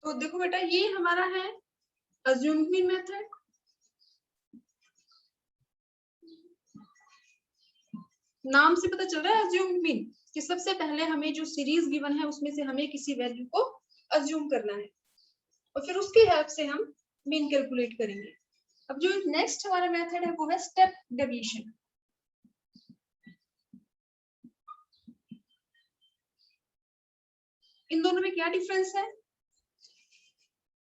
तो देखो बेटा, ये हमारा है अज्यूम्ड मीन मेथड। नाम से पता चल रहा है अज्यूम्ड मीन कि सबसे पहले हमें जो सीरीज गिवन है उसमें से हमें किसी वैल्यू को अज्यूम करना है और फिर उसकी हेल्प से हम मीन कैलकुलेट करेंगे। अब जो नेक्स्ट हमारा मेथड है वो है स्टेप डेविएशन। इन दोनों में क्या डिफरेंस है?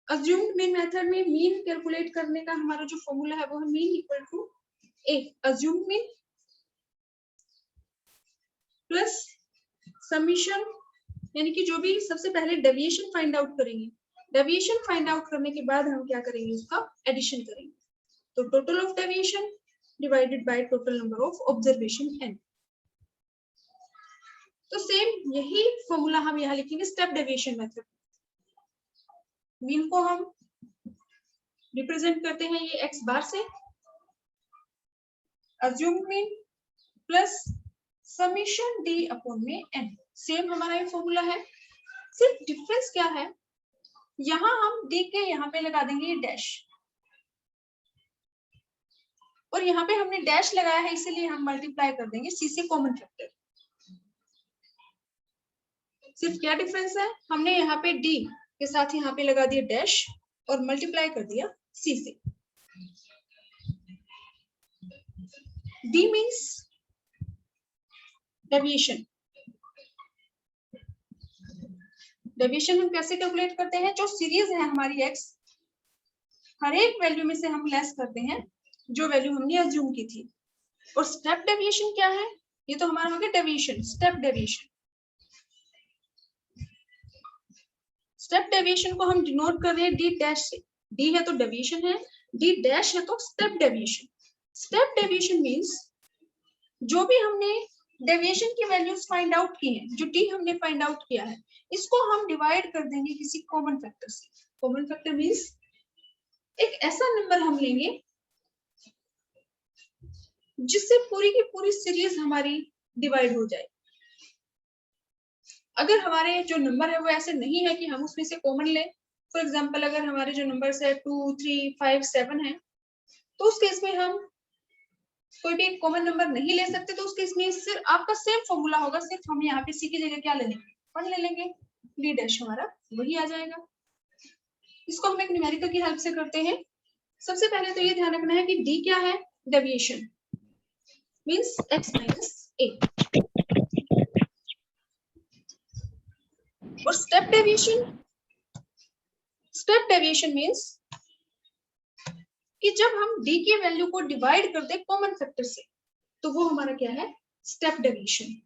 अज्यूम्ड मीन मेथड में मीन कैलकुलेट करने का हमारा जो फॉर्मूला है वो है mean equal to a assumed mean plus summation, यानी कि जो भी सबसे पहले डेविएशन फाइंड आउट करेंगे, डेविएशन फाइंड आउट करने के बाद हम क्या करेंगे, उसका एडिशन करेंगे। तो total of deviation divided by total number of observation n। तो सेम यही फॉर्मूला हम यहाँ लिखेंगे स्टेप डेविएशन मेथड। मीन को हम रिप्रेजेंट करते हैं ये x बार से, assumed mean plus summation d upon में n। सेम हमारा ये फॉर्मूला है, सिर्फ डिफरेंस क्या है, यहाँ हम d के यहाँ पे लगा देंगे ये डैश, और यहाँ पे हमने डैश लगाया है इसीलिए हम मल्टीप्लाई कर देंगे c से कॉमन फैक्टर। सिर्फ क्या डिफरेंस है, हमने यहाँ पे d के साथ यहाँ पे लगा दिया डैश और मल्टीप्लाई कर दिया c से। d means deviation. डेविएशन हम कैसे कैलकुलेट करते हैं, जो सीरीज है हमारी x, हर एक वैल्यू में से हम लेस करते हैं जो वैल्यू हमने अज्यूम की थी। और स्टेप डेविएशन क्या है, ये तो हमारा हो गया deviation, step deviation. Step deviation को हम डिनोट कर रहे हैं डी डैश से। डी है तो डेविएशन है, डी डैश है तो step deviation. Step deviation means जो भी हमने डेविएशन की वैल्यूज फाइंड आउट की हैं, जो डी हमने फाइंड आउट किया है, इसको हम डिवाइड कर देंगे किसी कॉमन फैक्टर से। कॉमन फैक्टर मींस एक ऐसा नंबर हम लेंगे जिससे पूरी की पूरी सीरीज हमारी डिवाइड हो जाए। अगर हमारे जो नंबर है वो ऐसे नहीं है कि हम उसमें से कॉमन लें, फॉर एग्जांपल अगर हमारे जो नंबर्स है 2, 3, 5, 7 है, तो उस केस में हम कोई भी कॉमन नंबर नहीं ले सकते। तो उस केस में सिर्फ आपका सेम फॉर्मूला होगा, सिर्फ हम यहाँ पे सी की जगह क्या ले लेंगे, 1 ले लेंगे, डी डैश हमारा वही आ जाएगा। इसको हम एक न्यूमेरिकल की हेल्प से करते हैं। सबसे पहले तो ये ध्यान रखना है कि डी क्या है, डेविएशन मीन्स x माइनस ए, और स्टेप डेविएशन मीन्स कि जब हम d की वैल्यू को डिवाइड करते हैं कॉमन फैक्टर से, तो वो हमारा क्या है, स्टेप डेविएशन।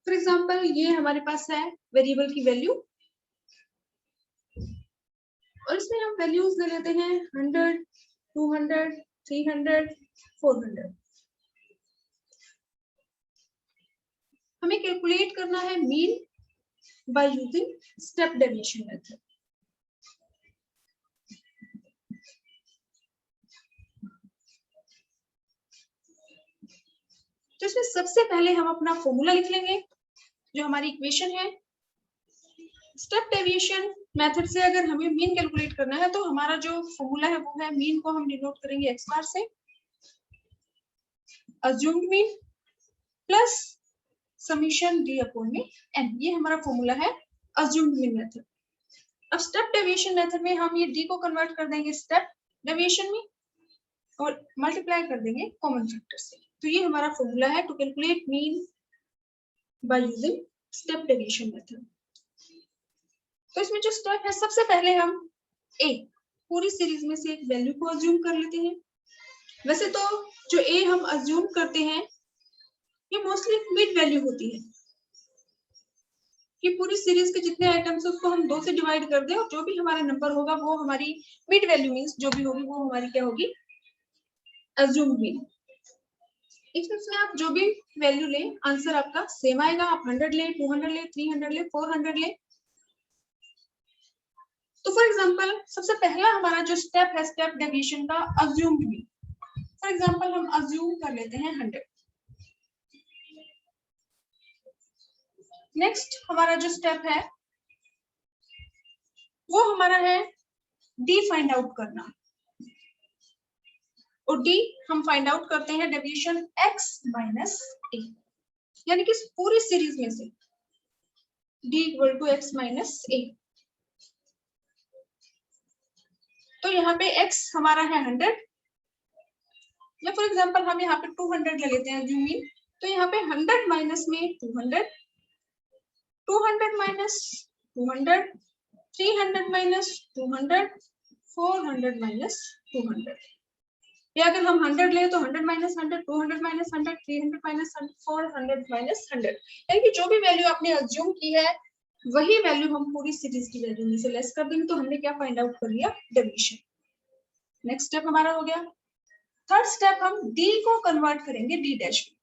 फॉर एग्जांपल ये हमारे पास है वेरिएबल की वैल्यू, और इसमें हम वैल्यूज ले लेते हैं 100, 200, 300, 400। हमें कैलकुलेट करना है mean by using step deviation method. तो इसमें सबसे पहले हम अपना फॉर्मूला लिख लेंगे, जो हमारी इक्वेशन है। स्टेप डेविएशन मेथड से अगर हमें मीन कैलकुलेट करना है तो हमारा जो फॉर्मूला है वो है, मीन को हम डिनोट करेंगे एक्स बार से, assumed mean plus summation D upon में एन। ये हमारा फॉर्मूला है अज्यूम्ड मीन मेथड। अब स्टेप डेविएशन मेथड में हम ये डी को कन्वर्ट कर देंगे स्टेप डेविएशन में और मल्टीप्लाई कर देंगे कॉमन फैक्टर से। तो ये हमारा फॉर्मूला है to calculate mean by using step deviation method. तो इसमें जो स्टेप है, सबसे पहले हम ए पूरी सीरीज में से एक वैल्यू को अज्यूम कर लेते हैं। वैसे तो जो ए हम अज्यूम करते हैं ये मोस्टली मिड वैल्यू होती है कि पूरी सीरीज के जितने आइटम्स है उसको हम 2 से डिवाइड कर दें और जो भी हमारा नंबर होगा वो हमारी मिड वैल्यू मींस जो भी होगी वो हमारी क्या होगी, अज्यूम्ड मीन। इसमें आप जो भी वैल्यू ले आंसर आपका सेम आएगा। आप 100 ले, 200 ले, 300 ले, 400 ले। तो फॉर एग्जांपल सबसे पहला हमारा जो स्टेप है स्टेप डेविएशन का, अज्यूम्ड मीन। फॉर एग्जांपल हम अज्यूम कर लेते हैं 100। नेक्स्ट हमारा जो स्टेप है वो हमारा है डी फाइंड आउट करना, और डी हम फाइंड आउट करते हैं डेविएशन x माइनस ए, यानी कि पूरी सीरीज में से d equal to x minus a. तो यहाँ पे x हमारा है 100, या फॉर एग्जांपल हम यहाँ पे 200 ले लेते हैं मीन। तो यहाँ पे 100 माइनस में 200, 200 माइनस 200, 300 माइनस 200, 400 माइनस 200। या अगर हम 100 ले तो 100 माइनस 100, 200 माइनस 100, 300 माइनस 100, 400 माइनस 100, यानी कि जो भी वैल्यू आपने अज्यूम की है वही वैल्यू हम पूरी सीरीज की वैल्यू में से लेस कर देंगे। तो हमने क्या फाइंड आउट कर लिया, डेविएशन। नेक्स्ट स्टेप हमारा हो गया। थर्ड स्टेप हम डी को कन्वर्ट करेंगे डी डैश में,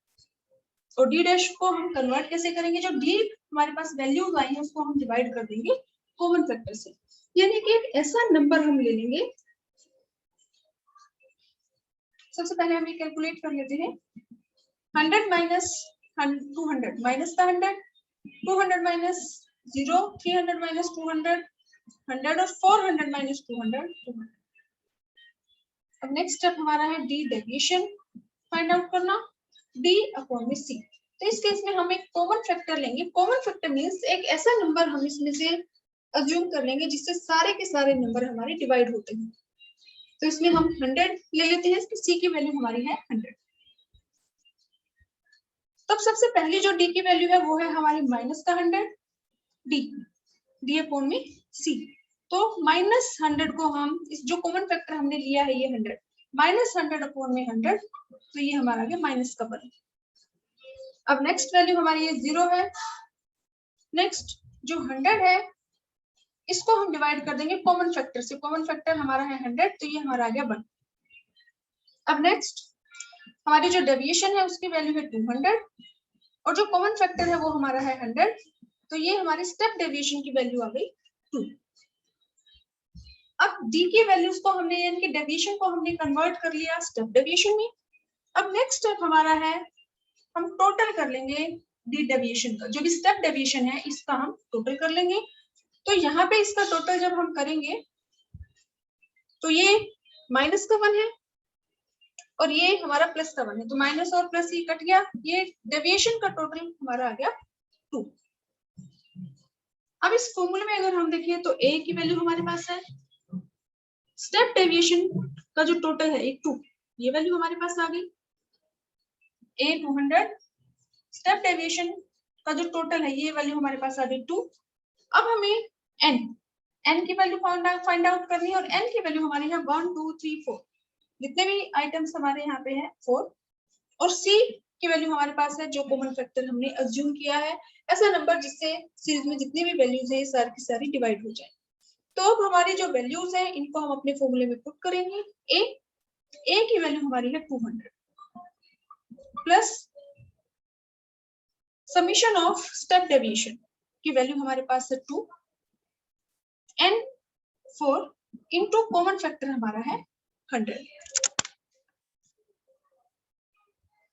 और डी डैश को हम कन्वर्ट कैसे करेंगे, जो डी हमारे पास वैल्यूज आई है उसको हम डिवाइड कर देंगे कॉमन फैक्टर से, यानी कि एक ऐसा नंबर हम ले लेंगे। सबसे पहले हम ये कैलकुलेट कर लेते हैं, 100 माइनस 200 माइनस का 100, 200 माइनस 0, 300 माइनस 200, 100 और 400 माइनस 200, 200। अब नेक्स्ट स्टेप हमारा है डी डेविएशन फाइंड आउट करना, डी अपॉन में सी। तो इस केस में हम एक कॉमन फैक्टर लेंगे। कॉमन फैक्टर मींस एक ऐसा नंबर हम इसमें से अज्यूम कर लेंगे जिससे सारे के सारे नंबर हमारे डिवाइड होते हैं। तो इसमें हम 100 ले लेते हैं, सी की वैल्यू हमारी है 100। तब सबसे पहली जो डी की वैल्यू है वो है हमारी माइनस का 100, डी अपॉन में सी। तो माइनस 100 को हम इस जो कॉमन फैक्टर हमने लिया है ये 100, माइनस 100 अपॉन में 100, तो ये हमारा गया माइनस का 1। अब नेक्स्ट वैल्यू हमारी ये 0 है। नेक्स्ट जो 100 है इसको हम डिवाइड कर देंगे कॉमन फैक्टर से, कॉमन फैक्टर हमारा है 100, तो ये हमारा आ गया 1। अब नेक्स्ट हमारी जो डेविएशन है उसकी वैल्यू है 200, और जो कॉमन फैक्टर है वो हमारा है 100, तो ये हमारी स्टेप डेविएशन की वैल्यू आ गई 2। अब डी की वैल्यूज को हमने यानी कि डेविएशन को हमने कन्वर्ट कर लिया स्टेप डेविएशन में। अब नेक्स्ट स्टेप हमारा है हम टोटल कर लेंगे डी डेविएशन का, जो भी स्टेप डेविएशन है इसका हम टोटल कर लेंगे। तो यहाँ पे इसका टोटल जब हम करेंगे तो ये माइनस का 1 है और ये हमारा प्लस का 1 है, तो माइनस और प्लस ही कट गया, ये डेविएशन का टोटल हमारा आ गया 2। अब इस फॉर्मूले में अगर हम देखें तो ए की वैल्यू हमारे पास है, स्टेप डेविएशन का जो टोटल है 2, ये वैल्यू हमारे पास आ गई, ए 200, स्टेप डेविएशन का जो टोटल है ये वैल्यू हमारे पास आ गई 2। अब हमें एन की वैल्यू फाइंड आउट करनी है, और एन की वैल्यू हमारी है 1 2 3 4, जितने भी आइटम्स हमारे यहाँ पे हैं 4, और सी की वैल्यू हमारे पास है जो कॉमन फैक्टर हमने अज्यूम किया है, ऐसा नंबर जिससे सीरीज में जितनी भी वैल्यूज है सारी की सारी डिवाइड हो जाए। तो अब हमारी जो वैल्यूज है इनको हम अपने फॉर्मूले में पुट करेंगे। ए की वैल्यू हमारी है 200 plus summation of step deviation की वैल्यू हमारे पास है 2, एन 4 इंटू कॉमन फैक्टर हमारा है 100।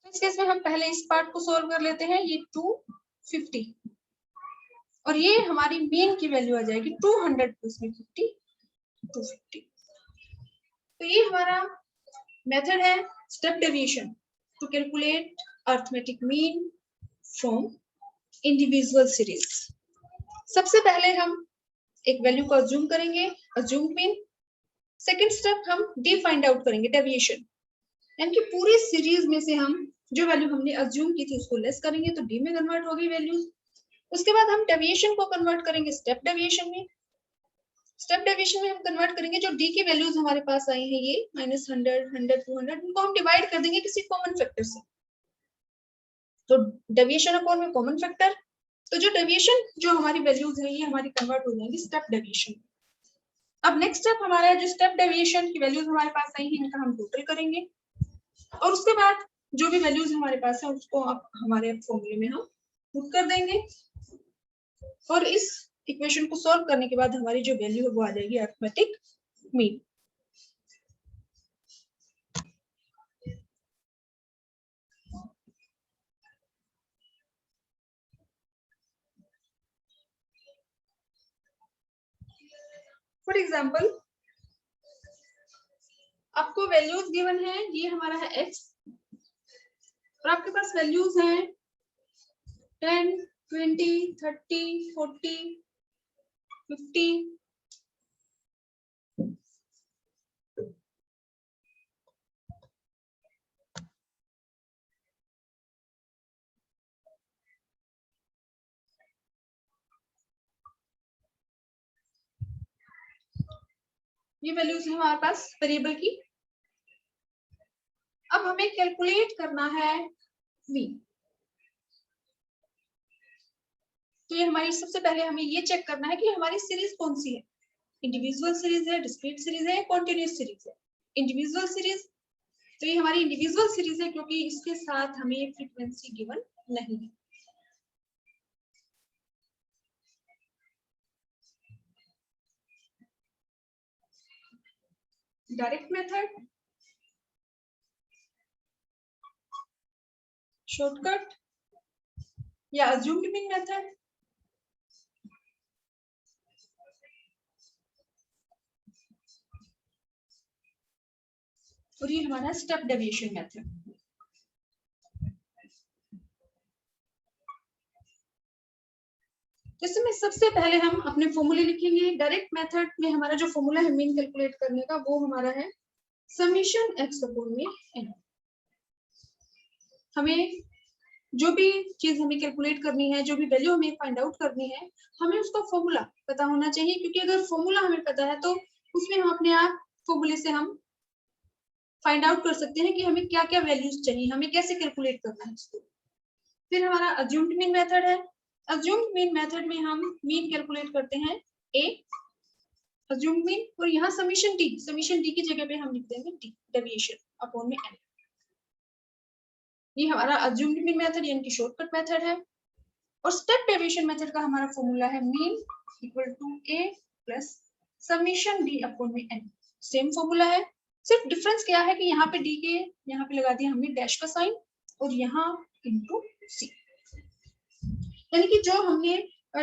इस केस में हम पहले इस पार्ट को सोल्व कर लेते हैं, ये 250 और ये हमारी मीन की वैल्यू आ जाएगी 200 प्लस में 50, 250। तो ये हमारा मेथड है step deviation to calculate arithmetic mean from individual series. सबसे पहले हम एक वैल्यू को अज्यूम करेंगे, अज्यूम मीन। सेकंड स्टेप हम डी फाइंड आउट करेंगे डेविएशन, यानी कि पूरी सीरीज में से हम जो वैल्यू हमने अज्यूम की थी उसको लेस करेंगे तो डी में कन्वर्ट होगी वैल्यूज। उसके बाद हम डेविएशन को कन्वर्ट करेंगे स्टेप डेविएशन में। स्टेप डेविएशन में हम कन्वर्ट करेंगे जो डी की वैल्यूज हमारे पास आई है ये -100, 100, 200, इनको हम डिवाइड कर देंगे किसी कॉमन फैक्टर से। तो डेविएशन अपॉन में कॉमन फैक्टर, तो जो डेविएशन जो हमारी वैल्यूज है ये हमारी कन्वर्ट हो जाएंगी स्टेप डेविएशन। अब नेक्स्ट स्टेप हमारा है जो स्टेप डेविएशन की वैल्यूज हमारे पास आई है इनका हम टोटल करेंगे, और उसके बाद जो भी वैल्यूज हमारे पास है उसको आप हमारे फॉर्मूले में हम पुट कर देंगे, और इस इक्वेशन को सॉल्व करने के बाद हमारी जो वैल्यू है वो आ जाएगी अरिथमेटिक मीन। फॉर एग्जाम्पल आपको वैल्यूज गिवन है, ये हमारा है x और आपके पास वैल्यूज हैं 10, 20, 30, 40, 50। ये वैल्यूज है हमारे पास वेरिएबल की। अब हमें कैलकुलेट करना है v। तो ये हमारी सबसे पहले हमें ये चेक करना है कि हमारी सीरीज कौन सी है, इंडिविजुअल सीरीज है, डिस्क्रीट सीरीज है, कॉन्टिन्यूस सीरीज है। इंडिविजुअल सीरीज, तो ये हमारी इंडिविजुअल सीरीज है क्योंकि इसके साथ हमें फ्रीक्वेंसी गिवन नहीं है। डायरेक्ट मेथड, शॉर्टकट या अज्यूम्ड मीन मेथड। और ये हमारा स्टेप डेविएशन मेथड। इसमें सबसे पहले हम अपने फॉर्मूले लिखेंगे। डायरेक्ट मेथड में हमारा जो फॉर्मूला है मीन कैलकुलेट करने का, वो हमारा है समीशन x अपॉन में n। हमें जो भी चीज हमें कैलकुलेट करनी है, जो भी वैल्यू हमें फाइंड आउट करनी है, हमें उसका फॉर्मूला पता होना चाहिए, क्योंकि अगर फॉर्मूला हमें पता है तो उसमें हम अपने आप फॉर्मूले से हम फाइंड आउट कर सकते हैं कि हमें क्या क्या वैल्यूज चाहिए, हमें कैसे कैलकुलेट करना है इसको। फिर हमारा अज्यूम्ड मीन मेथड है। अज्यूम्ड मीन मेथड में हम मीन कैलकुलेट करते हैं a अज्यूम्ड मीन, और यहाँ समीशन डी की जगह पे हम लिख देंगे d डेविएशन अपॉन में n। ये हमारा अज्यूम्ड मीन मेथड यानी कि शॉर्टकट मेथड है। और स्टेप डेविएशन मेथड का हमारा फॉर्मूला है mean equal to a plus summation d upon में n। सेम फॉर्मूला है, सिर्फ डिफरेंस क्या है कि यहाँ पे d के यहाँ पे लगा दिया हमने डैश का साइन और यहाँ इनटू c। यानी कि जो हमने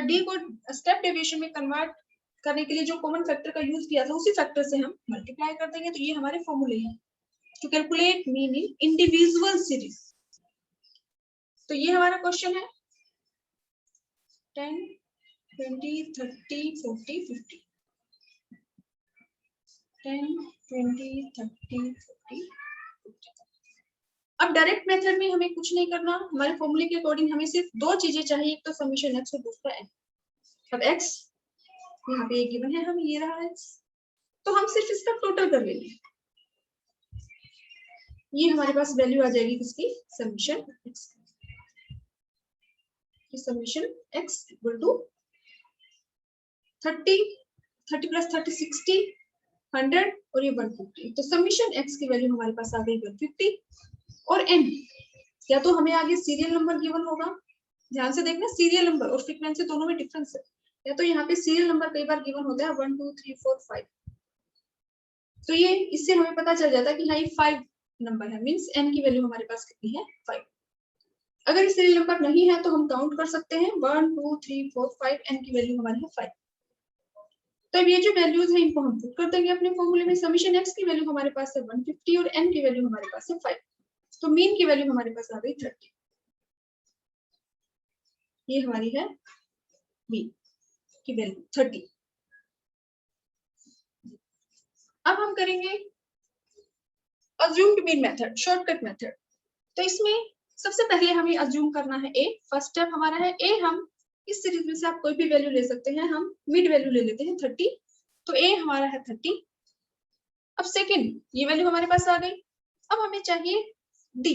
d को स्टेप डेविएशन में कन्वर्ट करने के लिए जो कॉमन फैक्टर का यूज किया था, उसी फैक्टर से हम मल्टीप्लाई कर देंगे। तो ये हमारे फॉर्मूले हैं to calculate mean in individual series. तो ये हमारा क्वेश्चन है 10, 20, 30, 40, 50। 10, 20, 30, 40, 50। अब डायरेक्ट मेथड में हमें कुछ नहीं करना, हमारे फॉर्मूले के अकॉर्डिंग हमें सिर्फ दो चीजें चाहिए, एक तो समीशन x और दूसरा n। अब x यहाँ पे गिवन है, हम ये रहा x, तो हम सिर्फ इसका टोटल कर लेंगे। ये हमारे पास वैल्यू आ जाएगी किसकी, summation x। Summation x equal to 30 plus 30 60, 100 और ये 150। तो समीशन x की वैल्यू हमारे पास आ गई 150। और n या तो हमें आगे सीरियल नंबर गिवन होगा, ध्यान से देखना, सीरियल नंबर और फ्रीक्वेंसी दोनों में डिफरेंस है। या तो यहाँ पे सीरियल नंबर कई बार गिवन होता है 1 2 3 4 5, तो ये इससे हमें पता चल जाता है कि हाँ ये 5 नंबर है, मींस n की वैल्यू हमारे पास कितनी है 5। अगर सीरियल नंबर नहीं है तो हम काउंट कर सकते हैं 1 2 3 4 5, n की वैल्यू हमारी है 5। तो अब ये जो वैल्यूज है इनको हम पुट कर देंगे अपने फॉर्मूले में। समीशन x की वैल्यू हमारे पास है 150 और n की वैल्यू हमारे पास है 5, तो मीन की वैल्यू हमारे पास आ गई 30। ये हमारी है मीन की वैल्यू 30। अब हम करेंगे assumed mean method, shortcut method. तो इसमें सबसे पहले हमें अज्यूम करना है a। फर्स्ट स्टेप हमारा है a। हम इस सीरीज में से आप कोई भी वैल्यू ले सकते हैं, हम मिड वैल्यू ले लेते हैं 30, तो a हमारा है 30। अब सेकंड ये वैल्यू हमारे पास आ गई। अब हमें चाहिए d,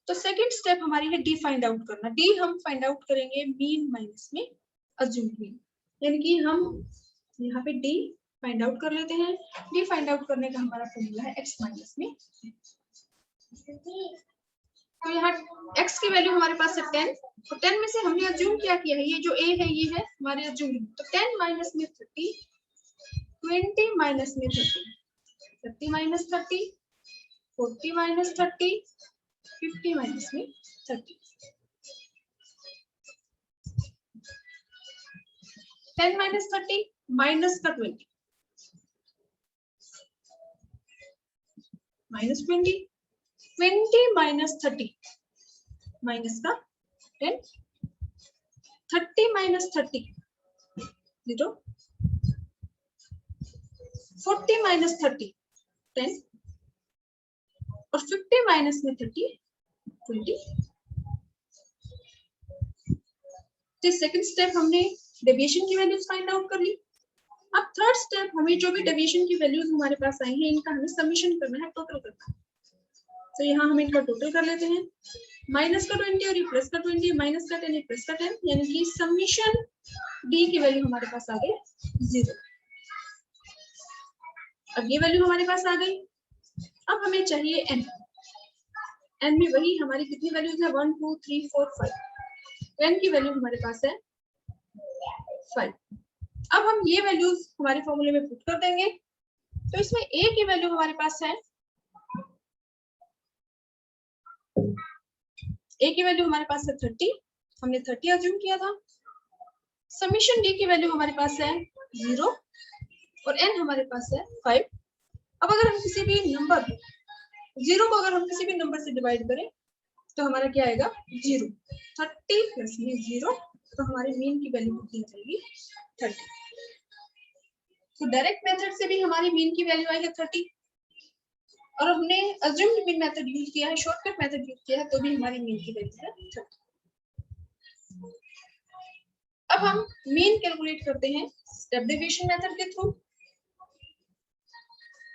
तो सेकंड स्टेप हमारी है d फाइंड आउट करना। d हम फाइंड आउट करेंगे मीन माइनस में अज्यूम्ड मीन, यानी कि हम यहाँ पे d फाइंड आउट कर लेते हैं। d फाइंड आउट करने का हमारा फॉर्मूला है x माइनस में। तो यहाँ x की वैल्यू हमारे पास है 10, तो 10 में से हमने अज्यूम क्या किया है, ये जो a है ये है हमारे अज्यूम, तो 10 माइनस में 30, 20 माइनस में 30, 30 माइनस 30, 40 माइनस 30, 50 माइनस में 30, 10 माइनस 30 माइनस का 20, माइनस 20, 20 माइनस 30 माइनस का 10, 30 माइनस 30 0, 40 माइनस 30 10 और 50 माइनस में 30 20। तो सेकंड स्टेप हमने डेविएशन की वैल्यूज फाइंड आउट कर ली। अब थर्ड स्टेप, हमें जो भी डेविएशन की वैल्यूज हमारे पास आई हैं इनका हमें समीशन करना है, टोटल करना है। तो यहाँ हम इनका टोटल कर लेते हैं, माइनस का 20 और ये प्लस का 20, माइनस का 10 ये प्लस का 10, यानी कि समीशन डी की वैल्यू हमारे पास आ गई 0। अब ये वैल्यू हमारे पास आ गई। अब हमें चाहिए n, n में वही हमारी कितनी वैल्यूज है 1 2 3 4 5, n की वैल्यू हमारे पास है 5। अब हम ये वैल्यूज हमारे फॉर्मूले में पुट कर देंगे। तो इसमें a की वैल्यू हमारे पास है, a की वैल्यू हमारे पास है 30, हमने 30 अज्यूम किया था। समीशन d की वैल्यू हमारे पास है 0 और n हमारे पास है 5। अब अगर हम किसी भी नंबर 0 को अगर हम किसी भी नंबर से डिवाइड करें तो हमारा क्या आएगा 0, 30 प्लस में 0, तो हमारे मीन की वैल्यू कितनी आ जाएगी 30। तो डायरेक्ट मेथड से भी हमारी मीन की वैल्यू आई है 30 और हमने अज्यूम्ड मीन मेथड यूज किया है, शॉर्टकट मेथड यूज किया है, तो भी हमारी मीन की वैल्यू है 30। अब हम मीन कैलकुलेट करते हैं स्टेप डेविएशन मेथड के थ्रू।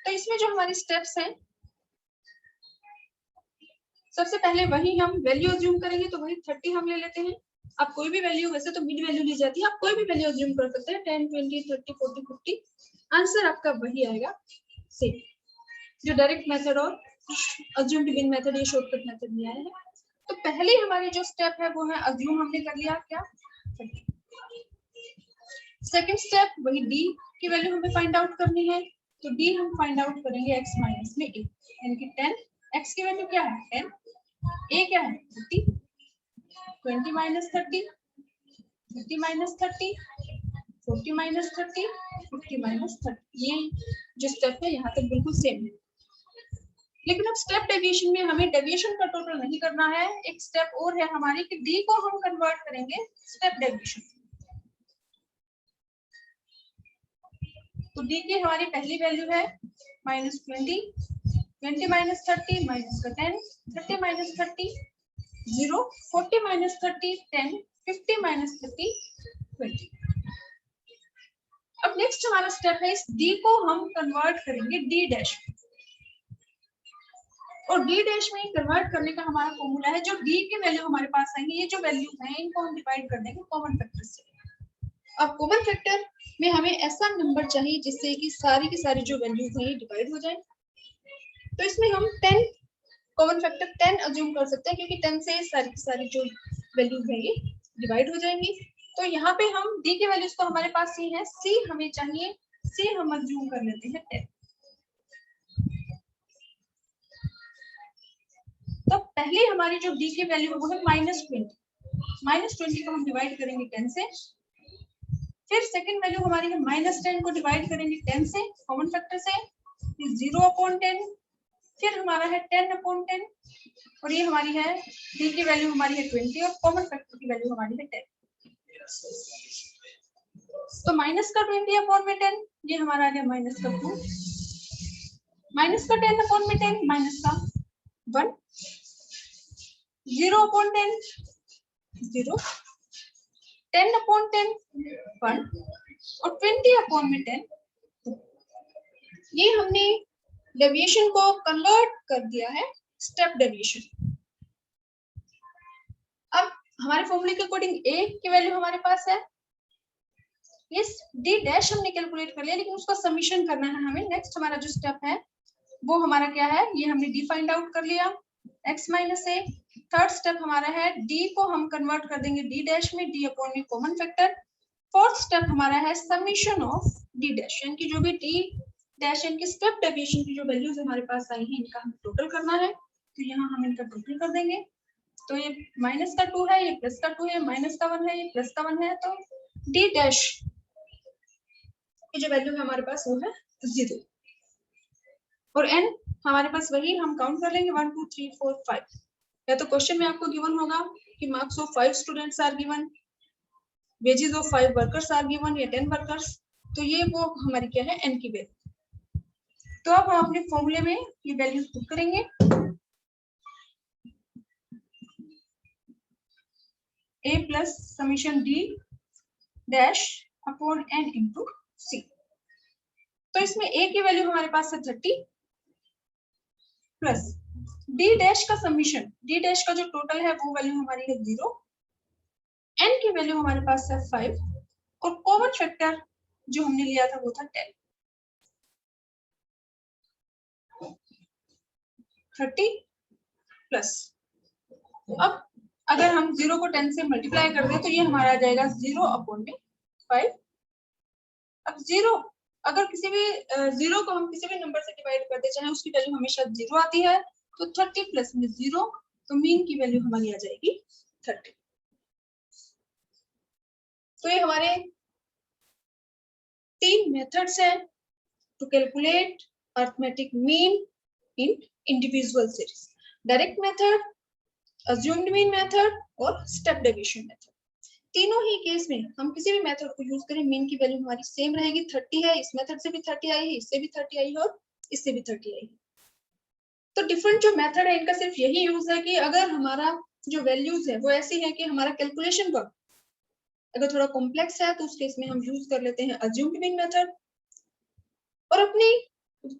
तो इसमें जो हमारी स्टेप्स हैं, सबसे पहले वही हम वैल्यू अज्यूम करेंगे, तो वही 30 हम ले लेते हैं। अब कोई भी वैल्यू, वैसे तो मिड वैल्यू ली जाती है, आप कोई भी वैल्यू अज्यूम कर सकते हैं, 10 20 30 40 50, आंसर आपका वही आएगा सेम, जो डायरेक्ट मेथड और अज्यूम्ड मीन मेथड ये शॉर्टकट मेथड में आया है। तो पहले हमारी जो स्टेप है वो है अज्यूम, हमने कर लिया क्या 30। सेकंड स्टेप वही डी की वैल्यू हमें फाइंड आउट करनी है, तो डी हम फाइंड आउट करेंगे x माइनस में a, यानी कि 10, x की वैल्यू क्या है 10, a क्या है 30, 20 माइनस 30, 30 माइनस 30, 40 माइनस 30, 50 माइनस 30। ये जो स्टेप है यहाँ तक बिल्कुल सेम है, लेकिन अब स्टेप डेविएशन में हमें डेविएशन का टोटल नहीं करना है। एक स्टेप और है हमारी कि डी को हम कन्वर्ट करेंगे स्टेप डेविएशन। तो डी की हमारी पहली वैल्यू है -20, 20 माइनस 30 माइनस का 10, 30 माइनस 30 0, 40 माइनस 30 10, 50 माइनस 30 20। अब नेक्स्ट हमारा स्टेप है, इस डी को हम कन्वर्ट करेंगे डी डैश में, और डी डैश में कन्वर्ट करने का हमारा फॉर्मूला है, जो डी की वैल्यू हमारे पास आएंगे, ये जो वैल्यू है इनको हम डिवाइड कर देंगे कॉमन फैक्टर से। अब कॉमन फैक्टर में हमें ऐसा नंबर चाहिए जिससे कि सारी की सारी जो वैल्यूज हैं ये डिवाइड हो जाए। तो इसमें हम 10 कॉमन फैक्टर 10 अज्यूम कर सकते हैं, क्योंकि 10 से सारी की सारी जो वैल्यूज हैं ये डिवाइड हो जाएंगी। तो यहाँ पे हम डी की वैल्यूज तो हमारे पास सी है, सी हमें चाहिए, सी हम अज्यूम कर लेते हैं 10। तो पहले हमारी जो डी की वैल्यू है वो है -20 को हम डिवाइड करेंगे 10 से। फिर सेकंड वैल्यू हमारी है -10 को डिवाइड करेंगे 10 से कॉमन फैक्टर से, 0/10, फिर हमारा है 10/10, और ये हमारी है डी की वैल्यू हमारी है 20 और कॉमन फैक्टर की वैल्यू हमारी है 10। तो माइनस का 20/10 ये हमारा आ गया -2, माइनस का 10/10 माइनस का 1, 0/10 0, 10/10 1 और 20/10। ये हमने डेविएशन को कन्वर्ट कर दिया है स्टेप डेविएशन। अब हमारे फॉर्मूले के अकॉर्डिंग ए की वैल्यू हमारे पास है, इस डी डैश हमने कैलकुलेट कर लिया, लेकिन उसका समीशन करना है हमें। नेक्स्ट हमारा जो स्टेप है वो हमारा क्या है, ये हमने डी फाइंड आउट कर लिया x माइनस ए। थर्ड स्टेप हमारा है डी को हम कन्वर्ट कर देंगे डी डैश में, डी अपॉन में कॉमन फैक्टर, फोर्थ स्टेप हमारा है समीशन ऑफ डी डैश, यानी कि जो भी डी डैश इनकी स्टेप डेविएशन की जो वैल्यूज हमारे पास आई हैं इनका हम टोटल करना है। तो यहाँ हम इनका टोटल कर देंगे। तो ये माइनस का 2 है, ये प्लस का 2 है, माइनस का 1 है, ये प्लस का 1 है, तो डी डैश की जो वैल्यू है हमारे पास वो है 0 और n हमारे पास वही हम काउंट कर लेंगे 1 2 3 4 5। या तो क्वेश्चन में आपको गिवन होगा कि marks of 5 students are given, wages of 5 workers are given या 10 वर्कर्स, तो ये वो हमारी क्या है n की वैल्यू। तो अब हम अपने फॉर्मूले में ये वैल्यूज पुट करेंगे। a plus summation d dash upon n into c। तो इसमें a की वैल्यू हमारे पास है 30 प्लस d डैश का समीशन, d डैश का जो टोटल है वो वैल्यू हमारी है 0, n की वैल्यू हमारे पास है 5 और कॉमन फैक्टर जो हमने लिया था वो था 10। 30 प्लस, अब अगर हम 0 को 10 से मल्टीप्लाई कर दें तो ये हमारा आ जाएगा 0 अपॉन में 5। अब 0 अगर किसी भी 0 को हम किसी भी नंबर से डिवाइड करते चाहे उसकी वैल्यू हमेशा 0 आती है, तो 30 प्लस में 0, तो मीन की वैल्यू हमारी आ जाएगी 30। तो ये हमारे 3 मेथड्स हैं to calculate arithmetic mean in individual series: direct method, assumed mean method और स्टेप डेविएशन मेथड। तीनों ही केस में हम किसी भी मेथड को यूज करें मीन की वैल्यू हमारी सेम रहेगी। 30 है, इस मेथड से भी 30 आई है, इससे भी 30 आई है और इससे भी 30 आई है। तो डिफरेंट जो मेथड है इनका सिर्फ यही यूज है कि अगर हमारा जो वैल्यूज है वो ऐसी है कि हमारा कैलकुलेशन वर्क अगर थोड़ा कॉम्प्लेक्स है तो उस केस में हम यूज कर लेते हैं अज्यूम्ड मीन मेथड, और अपनी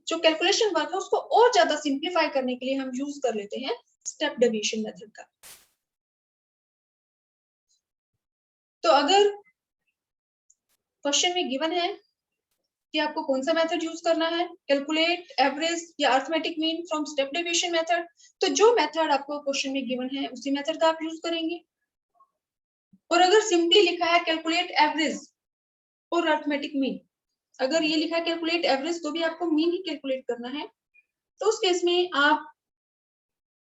जो कैलकुलेशन वर्क है उसको और ज्यादा सिंप्लीफाई करने के लिए हम यूज कर लेते हैं स्टेप डेविएशन मेथड का। तो अगर क्वेश्चन में गिवन है कि आपको कौन सा मेथड यूज करना है, कैलकुलेट एवरेज या arithmetic mean from step deviation method, तो जो मेथड आपको क्वेश्चन में गिवन है उसी मेथड का आप यूज करेंगे। और अगर सिंपली लिखा है कैलकुलेट एवरेज और अरिथमेटिक मीन, अगर ये लिखा है कैलकुलेट एवरेज तो भी आपको मीन ही कैलकुलेट करना है, तो उस केस में आप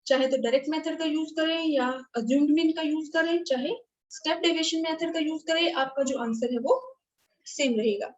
चाहे तो डायरेक्ट मेथड का यूज करें या अज्यूम्ड मीन का यूज करें, चाहे स्टेप डेविएशन मेथड का यूज करें, आपका जो आंसर है वो सेम रहेगा।